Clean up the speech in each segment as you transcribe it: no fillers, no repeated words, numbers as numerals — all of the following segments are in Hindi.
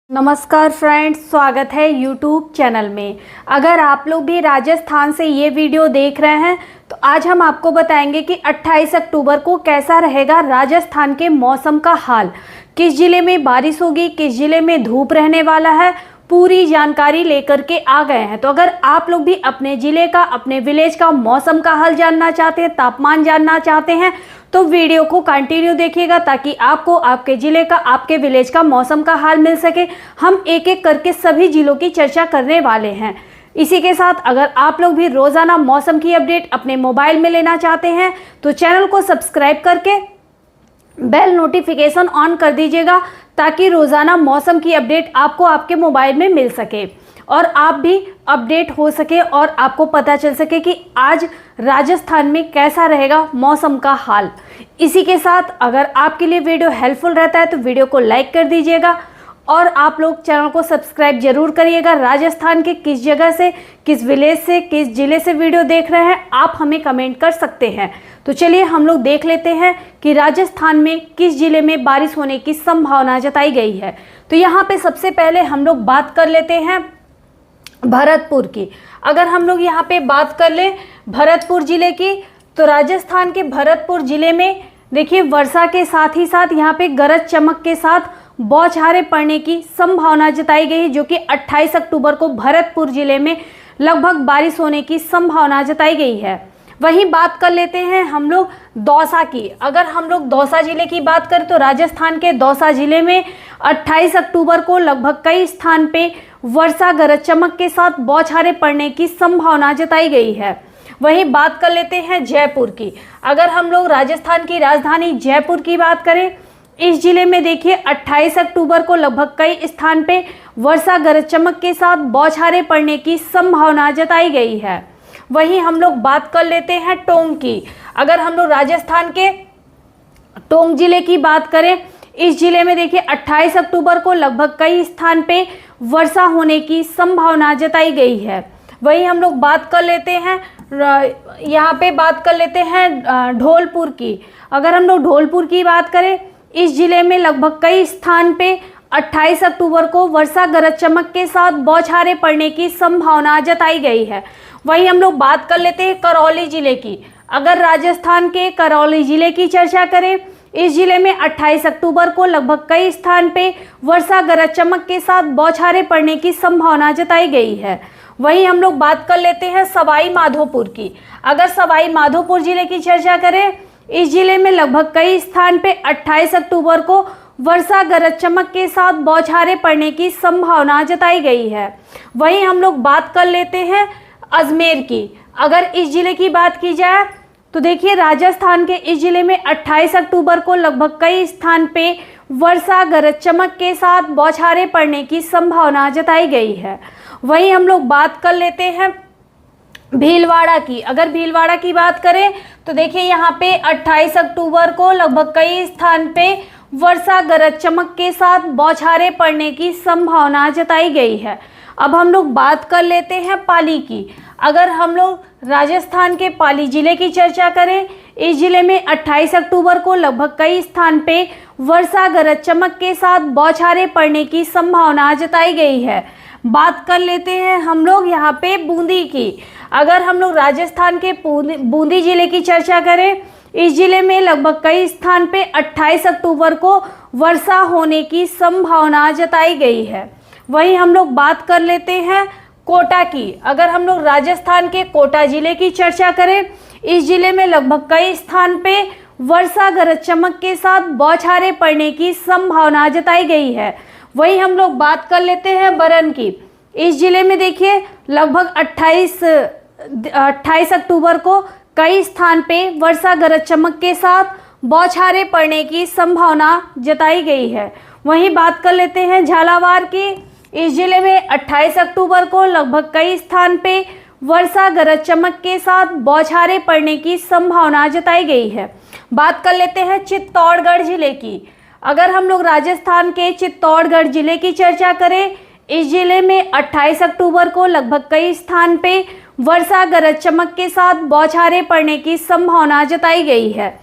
नमस्कार फ्रेंड्स, स्वागत है यूट्यूब चैनल में। अगर आप लोग भी राजस्थान से ये वीडियो देख रहे हैं तो आज हम आपको बताएंगे कि 28 अक्टूबर को कैसा रहेगा राजस्थान के मौसम का हाल। किस ज़िले में बारिश होगी, किस ज़िले में धूप रहने वाला है, पूरी जानकारी लेकर के आ गए हैं। तो अगर आप लोग भी अपने ज़िले का, अपने विलेज का मौसम का हाल जानना चाहते हैं, तापमान जानना चाहते हैं तो वीडियो को कंटिन्यू देखिएगा ताकि आपको आपके ज़िले का, आपके विलेज का मौसम का हाल मिल सके। हम एक एक करके सभी ज़िलों की चर्चा करने वाले हैं। इसी के साथ अगर आप लोग भी रोज़ाना मौसम की अपडेट अपने मोबाइल में लेना चाहते हैं तो चैनल को सब्सक्राइब करके बेल नोटिफिकेशन ऑन कर दीजिएगा ताकि रोज़ाना मौसम की अपडेट आपको आपके मोबाइल में मिल सके और आप भी अपडेट हो सके और आपको पता चल सके कि आज राजस्थान में कैसा रहेगा मौसम का हाल। इसी के साथ अगर आपके लिए वीडियो हेल्पफुल रहता है तो वीडियो को लाइक कर दीजिएगा और आप लोग चैनल को सब्सक्राइब जरूर करिएगा। राजस्थान के किस जगह से, किस विलेज से, किस ज़िले से वीडियो देख रहे हैं आप हमें कमेंट कर सकते हैं। तो चलिए हम लोग देख लेते हैं कि राजस्थान में किस ज़िले में बारिश होने की संभावना जताई गई है। तो यहाँ पे सबसे पहले हम लोग बात कर लेते हैं भरतपुर की। अगर हम लोग यहाँ पे बात कर ले भरतपुर ज़िले की तो राजस्थान के भरतपुर ज़िले में देखिए वर्षा के साथ ही साथ यहाँ पे गरज चमक के साथ बौछारें पड़ने की संभावना जताई गई है, जो कि 28 अक्टूबर को भरतपुर ज़िले में लगभग बारिश होने की संभावना जताई गई है। वहीं बात कर लेते हैं हम लोग दौसा की। अगर हम लोग दौसा ज़िले की बात करें तो राजस्थान के दौसा ज़िले में 28 अक्टूबर को लगभग कई स्थान पे वर्षा गरज चमक के साथ बौछारें पड़ने की संभावना जताई गई है। वहीं बात कर लेते हैं जयपुर की। अगर हम लोग राजस्थान की राजधानी जयपुर की बात करें, इस जिले में देखिए 28 अक्टूबर को लगभग कई स्थान पे वर्षा गरज चमक के साथ बौछारें पड़ने की संभावना जताई गई है। वहीं हम लोग बात कर लेते हैं टोंक की। अगर हम लोग राजस्थान के टोंक जिले की बात करें, इस जिले में देखिए 28 अक्टूबर को लगभग कई स्थान पे वर्षा होने की संभावना जताई गई है। वहीं हम लोग बात कर लेते हैं यहाँ पे बात कर लेते हैं धौलपुर की। अगर हम लोग धौलपुर की बात करें, इस जिले में लगभग कई स्थान पे 28 अक्टूबर को वर्षा गरज चमक के साथ बौछारें पड़ने की संभावना जताई गई है। वहीं हम लोग बात कर लेते हैं करौली जिले की। अगर राजस्थान के करौली जिले की चर्चा करें, इस जिले में 28 अक्टूबर को लगभग कई स्थान पे वर्षा गरज चमक के साथ बौछारें पड़ने की संभावना जताई गई है। वहीं हम लोग बात कर लेते हैं सवाई माधोपुर की। अगर सवाई माधोपुर जिले की चर्चा करें, इस जिले में लगभग कई स्थान पे 28 अक्टूबर को वर्षा गरज चमक के साथ बौछारें पड़ने की संभावना जताई गई है। वहीं हम लोग बात कर लेते हैं अजमेर की। अगर इस जिले की बात की जाए तो देखिए राजस्थान के इस जिले में 28 अक्टूबर को लगभग कई स्थान पे वर्षा गरज चमक के साथ बौछारें पड़ने की संभावना जताई गई है। वहीं हम लोग बात कर लेते हैं भीलवाड़ा की। अगर भीलवाड़ा की बात करें तो देखिए यहाँ पे 28 अक्टूबर को लगभग कई स्थान पे वर्षा गरज चमक के साथ बौछारें पड़ने की संभावना जताई गई है। अब हम लोग बात कर लेते हैं पाली की। अगर हम लोग राजस्थान के पाली जिले की चर्चा करें, इस जिले में 28 अक्टूबर को लगभग कई स्थान पे वर्षा गरज चमक के साथ बौछारें पड़ने की संभावना जताई गई है। बात कर लेते हैं हम लोग यहाँ पे बूंदी की। अगर हम लोग राजस्थान के बूंदी जिले की चर्चा करें, इस जिले में लगभग कई स्थान पे 28 अक्टूबर को वर्षा होने की संभावना जताई गई है। वहीं हम लोग बात कर लेते हैं कोटा की। अगर हम लोग राजस्थान के कोटा जिले की चर्चा करें, इस जिले में लगभग कई स्थान पे वर्षा गरज चमक के साथ बौछारें पड़ने की संभावना जताई गई है। वहीं हम लोग बात कर लेते हैं बरन की। इस जिले में देखिए लगभग 28 अक्टूबर को कई स्थान पे वर्षा गरज चमक के साथ बौछारें पड़ने की संभावना जताई गई है। वहीं बात कर लेते हैं झालावाड़ की। इस जिले में 28 अक्टूबर को लगभग कई स्थान पे वर्षा गरज चमक के साथ बौछारें पड़ने की संभावना जताई गई है। बात कर लेते हैं चित्तौड़गढ़ जिले की। अगर हम लोग राजस्थान के चित्तौड़गढ़ जिले की चर्चा करें, इस जिले में 28 अक्टूबर को लगभग कई स्थान पे वर्षा गरज चमक के साथ बौछारें पड़ने की संभावना जताई गई है।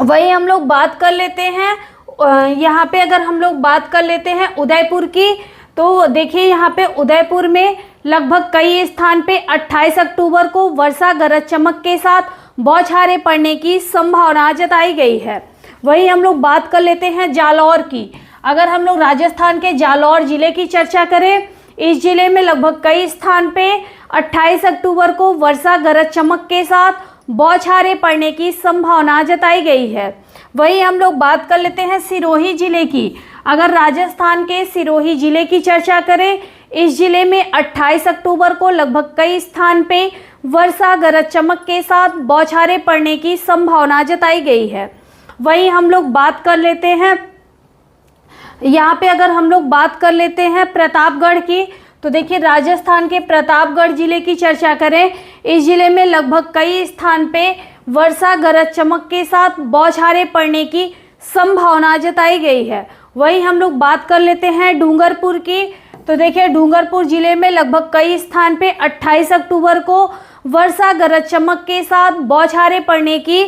वहीं हम लोग बात कर लेते हैं यहाँ पे अगर हम लोग बात कर लेते हैं उदयपुर की, तो देखिए यहाँ पे उदयपुर में लगभग कई स्थान पे 28 अक्टूबर को वर्षा गरज चमक के साथ बौछारें पड़ने की संभावना जताई गई है। वहीं हम लोग बात कर लेते हैं जालौर की। अगर हम लोग राजस्थान के जालौर जिले की चर्चा करें, इस जिले में लगभग कई स्थान पे 28 अक्टूबर को वर्षा गरज चमक के साथ बौछारें पड़ने की संभावना जताई गई है। वहीं हम लोग बात कर लेते हैं सिरोही जिले की। अगर राजस्थान के सिरोही जिले की चर्चा करें, इस जिले में 28 अक्टूबर को लगभग कई स्थान पे वर्षा गरज चमक के साथ बौछारें पड़ने की संभावना जताई गई है। वहीं हम लोग बात कर लेते हैं यहाँ पे, अगर हम लोग बात कर लेते हैं प्रतापगढ़ की, तो देखिए राजस्थान के प्रतापगढ़ जिले की चर्चा करें, इस जिले में लगभग कई स्थान पे वर्षा गरज चमक के साथ बौछारें पड़ने की संभावना जताई गई है। वहीं हम लोग बात कर लेते हैं डूंगरपुर की, तो देखिए डूंगरपुर जिले में लगभग कई स्थान पे 28 अक्टूबर को वर्षा गरज चमक के साथ बौछारें पड़ने की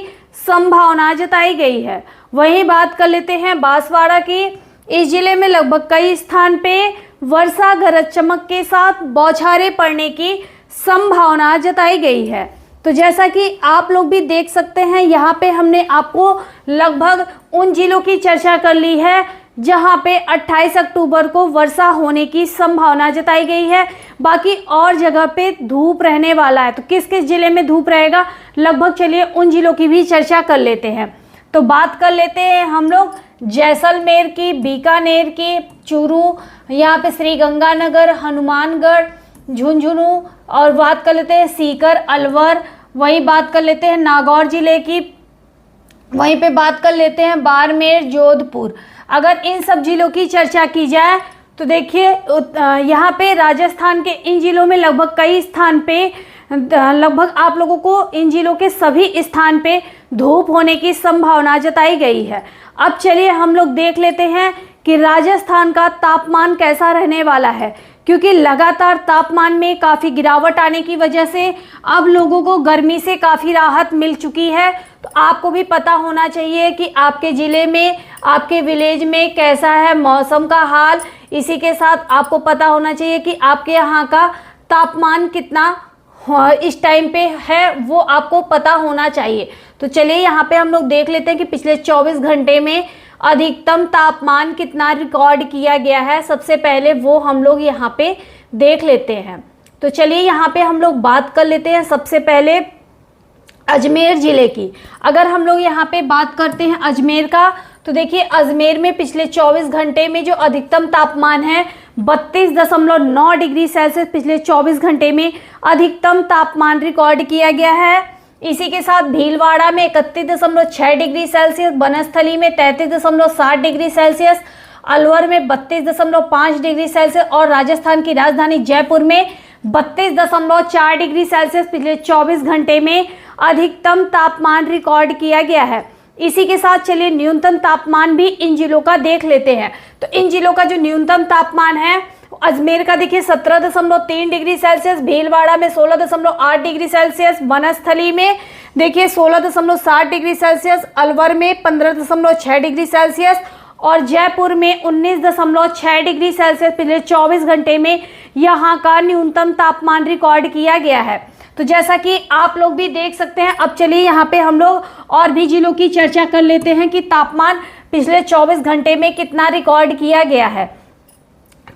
संभावना जताई गई है। वहीं बात कर लेते हैं बांसवाड़ा की। इस जिले में लगभग कई स्थान पे वर्षा गरज चमक के साथ बौछारें पड़ने की संभावना जताई गई है। तो जैसा कि आप लोग भी देख सकते हैं, यहाँ पे हमने आपको लगभग उन जिलों की चर्चा कर ली है जहाँ पे 28 अक्टूबर को वर्षा होने की संभावना जताई गई है। बाकी और जगह पे धूप रहने वाला है, तो किस किस जिले में धूप रहेगा लगभग चलिए उन जिलों की भी चर्चा कर लेते हैं। तो बात कर लेते हैं हम लोग जैसलमेर की, बीकानेर की, चूरू, यहाँ पे श्रीगंगानगर, हनुमानगढ़, झुंझुनू, और बात कर लेते हैं सीकर, अलवर। वहीं बात कर लेते हैं नागौर जिले की, वहीं पे बात कर लेते हैं बाड़मेर, जोधपुर। अगर इन सब जिलों की चर्चा की जाए तो देखिए यहाँ पे राजस्थान के इन जिलों में लगभग कई स्थान पे लगभग आप लोगों को इन जिलों के सभी स्थान पे धूप होने की संभावना जताई गई है। अब चलिए हम लोग देख लेते हैं कि राजस्थान का तापमान कैसा रहने वाला है, क्योंकि लगातार तापमान में काफ़ी गिरावट आने की वजह से अब लोगों को गर्मी से काफ़ी राहत मिल चुकी है। तो आपको भी पता होना चाहिए कि आपके ज़िले में, आपके विलेज में कैसा है मौसम का हाल। इसी के साथ आपको पता होना चाहिए कि आपके यहाँ का तापमान कितना इस टाइम पे है, वो आपको पता होना चाहिए। तो चलिए यहाँ पे हम लोग देख लेते हैं कि पिछले 24 घंटे में अधिकतम तापमान कितना रिकॉर्ड किया गया है। सबसे पहले वो हम लोग यहाँ पे देख लेते हैं। तो चलिए यहाँ पे हम लोग बात कर लेते हैं सबसे पहले अजमेर ज़िले की। अगर हम लोग यहाँ पे बात करते हैं अजमेर का, तो देखिए अजमेर में पिछले 24 घंटे में जो अधिकतम तापमान है 32.9 डिग्री सेल्सियस पिछले 24 घंटे में अधिकतम तापमान रिकॉर्ड किया गया है। इसी के साथ भीलवाड़ा में 31.6 डिग्री सेल्सियस, बनस्थली में 33.7 डिग्री सेल्सियस, अलवर में 32.5 डिग्री सेल्सियस और राजस्थान की राजधानी जयपुर में 32.4 डिग्री सेल्सियस पिछले 24 घंटे में अधिकतम तापमान रिकॉर्ड किया गया है। इसी के साथ चलिए न्यूनतम तापमान भी इन जिलों का देख लेते हैं। तो इन जिलों का जो न्यूनतम तापमान है, अजमेर का देखिए 17.3 डिग्री सेल्सियस, भीलवाड़ा में 16.8 डिग्री सेल्सियस, बनस्थली में देखिए 16.7 डिग्री सेल्सियस, अलवर में 15.6 डिग्री सेल्सियस और जयपुर में 19.6 डिग्री सेल्सियस पिछले 24 घंटे में यहाँ का न्यूनतम तापमान रिकॉर्ड किया गया है। तो जैसा कि आप लोग भी देख सकते हैं। अब चलिए यहाँ पे हम लोग और भी जिलों की चर्चा कर लेते हैं कि तापमान पिछले 24 घंटे में कितना रिकॉर्ड किया गया है।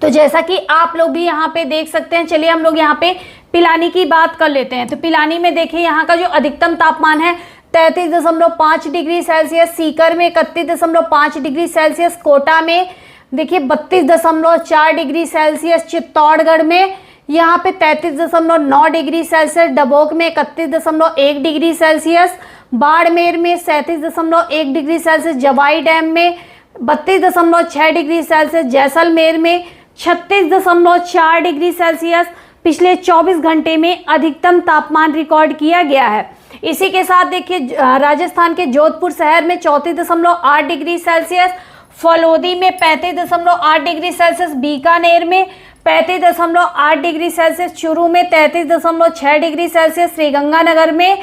तो जैसा कि आप लोग भी यहाँ पे देख सकते हैं, चलिए हम लोग यहाँ पे पिलानी की बात कर लेते हैं। तो पिलानी में देखिए यहाँ का जो अधिकतम तापमान है 33.5 डिग्री सेल्सियस, सीकर में 31.5 डिग्री सेल्सियस, कोटा में देखिए 32.4 डिग्री सेल्सियस, चित्तौड़गढ़ में यहाँ पे 33.9 डिग्री सेल्सियस, डबोक में 31.1 डिग्री सेल्सियस, बाड़मेर में 37.1 डिग्री सेल्सियस, जवाई डैम में 32.6 डिग्री सेल्सियस, जैसलमेर में 36.4 डिग्री सेल्सियस पिछले 24 घंटे में अधिकतम तापमान रिकॉर्ड किया गया है। इसी के साथ देखिए राजस्थान के जोधपुर शहर में 34.8 डिग्री सेल्सियस, फलोदी में 35.8 डिग्री सेल्सियस, बीकानेर में 35.8 डिग्री सेल्सियस, चूरू में 33.6 डिग्री सेल्सियस, श्रीगंगानगर में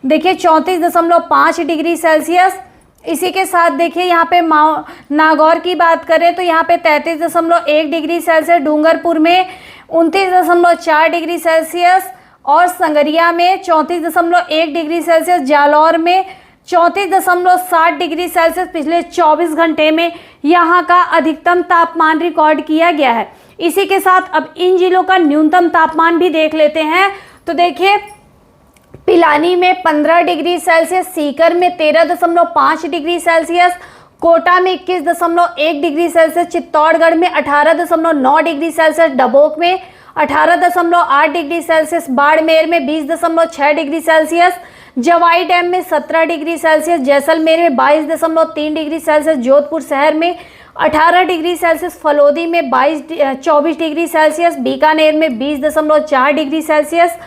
देखिए 34.5 डिग्री सेल्सियस इसी के साथ देखिए यहाँ पे नागौर की बात करें तो यहाँ पे 33.1 डिग्री सेल्सियस, डूंगरपुर में 29.4 डिग्री सेल्सियस और संगरिया में 34.1 डिग्री सेल्सियस, जालौर में 34.7 डिग्री सेल्सियस पिछले 24 घंटे में यहाँ का अधिकतम तापमान रिकॉर्ड किया गया है। इसी के साथ अब इन जिलों का न्यूनतम तापमान भी देख लेते हैं। तो देखिए पिलानी में 15 डिग्री सेल्सियस, सीकर में 13.5 डिग्री सेल्सियस, कोटा में 21.1 डिग्री सेल्सियस, चित्तौड़गढ़ में 18.9 डिग्री सेल्सियस, डबोक में 18.8 डिग्री सेल्सियस, बाड़मेर में 20.6 डिग्री सेल्सियस, जवाई डैम में 17 डिग्री सेल्सियस, जैसलमेर में 22.3 डिग्री सेल्सियस, जोधपुर शहर में 18 डिग्री सेल्सियस, फलोदी में 24 डिग्री सेल्सियस, बीकानेर में 20.4 डिग्री सेल्सियस,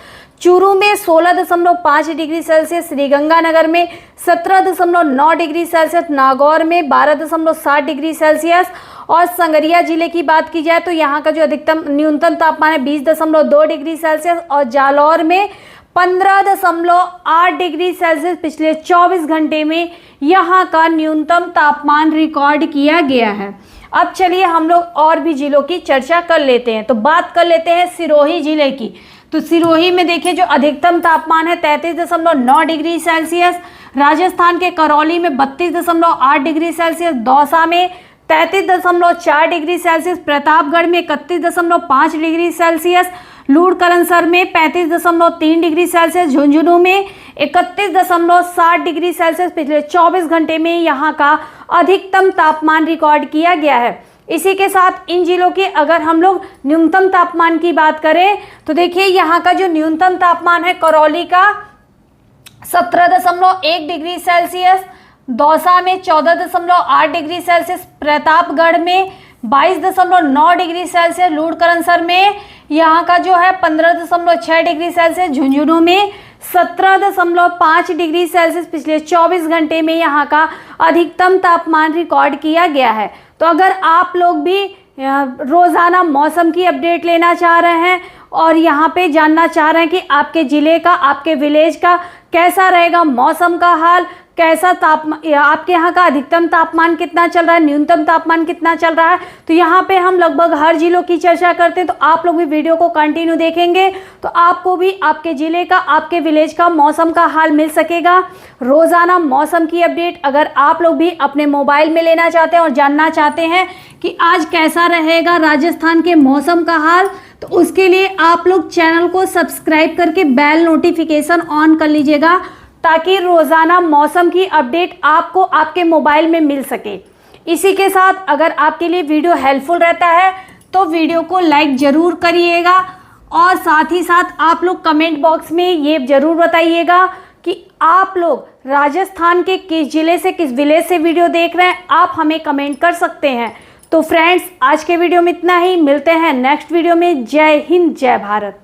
चूरू में 16.5 डिग्री सेल्सियस, श्रीगंगानगर में 17.9 डिग्री सेल्सियस, नागौर में 12.7 डिग्री सेल्सियस और संगरिया जिले की बात की जाए तो यहाँ का जो अधिकतम न्यूनतम तापमान है 20.2 डिग्री सेल्सियस और जालौर में 15.8 डिग्री सेल्सियस पिछले 24 घंटे में यहाँ का न्यूनतम तापमान रिकॉर्ड किया गया है। अब चलिए हम लोग और भी जिलों की चर्चा कर लेते हैं। तो बात कर लेते हैं सिरोही जिले की। तो सिरोही में देखिए जो अधिकतम तापमान है 33.9 डिग्री सेल्सियस, राजस्थान के करौली में 32.8 डिग्री सेल्सियस, दौसा में 33.4 डिग्री सेल्सियस, प्रतापगढ़ में 31.5 डिग्री सेल्सियस, लूड़करनसर में 35.3 डिग्री सेल्सियस, झुंझुनू में 31.7 डिग्री सेल्सियस पिछले 24 घंटे में यहाँ का अधिकतम तापमान रिकॉर्ड किया गया है। इसी के साथ इन जिलों के अगर हम लोग न्यूनतम तापमान की बात करें तो देखिए यहाँ का जो न्यूनतम तापमान है करौली का 17.1 डिग्री सेल्सियस, दौसा में 14.8 डिग्री सेल्सियस, प्रतापगढ़ में 22.9 डिग्री सेल्सियस, लूड़करनसर में यहाँ का जो है 15.6 डिग्री सेल्सियस, झुंझुनू में 17.5 डिग्री सेल्सियस पिछले 24 घंटे में यहाँ का अधिकतम तापमान रिकॉर्ड किया गया है। तो अगर आप लोग भी रोज़ाना मौसम की अपडेट लेना चाह रहे हैं और यहाँ पे जानना चाह रहे हैं कि आपके ज़िले का, आपके विलेज का कैसा रहेगा मौसम का हाल, कैसा तापमान, आपके यहाँ का अधिकतम तापमान कितना चल रहा है, न्यूनतम तापमान कितना चल रहा है, तो यहाँ पे हम लगभग हर जिलों की चर्चा करते हैं। तो आप लोग भी वीडियो को कंटिन्यू देखेंगे तो आपको भी आपके ज़िले का, आपके विलेज का मौसम का हाल मिल सकेगा। रोज़ाना मौसम की अपडेट अगर आप लोग भी अपने मोबाइल में लेना चाहते हैं और जानना चाहते हैं कि आज कैसा रहेगा राजस्थान के मौसम का हाल, तो उसके लिए आप लोग चैनल को सब्सक्राइब करके बेल नोटिफिकेशन ऑन कर लीजिएगा ताकि रोज़ाना मौसम की अपडेट आपको आपके मोबाइल में मिल सके। इसी के साथ अगर आपके लिए वीडियो हेल्पफुल रहता है तो वीडियो को लाइक ज़रूर करिएगा और साथ ही साथ आप लोग कमेंट बॉक्स में ये ज़रूर बताइएगा कि आप लोग राजस्थान के किस ज़िले से, किस विलेज से वीडियो देख रहे हैं, आप हमें कमेंट कर सकते हैं। तो फ्रेंड्स आज के वीडियो में इतना ही, मिलते हैं नेक्स्ट वीडियो में। जय हिंद, जय भारत।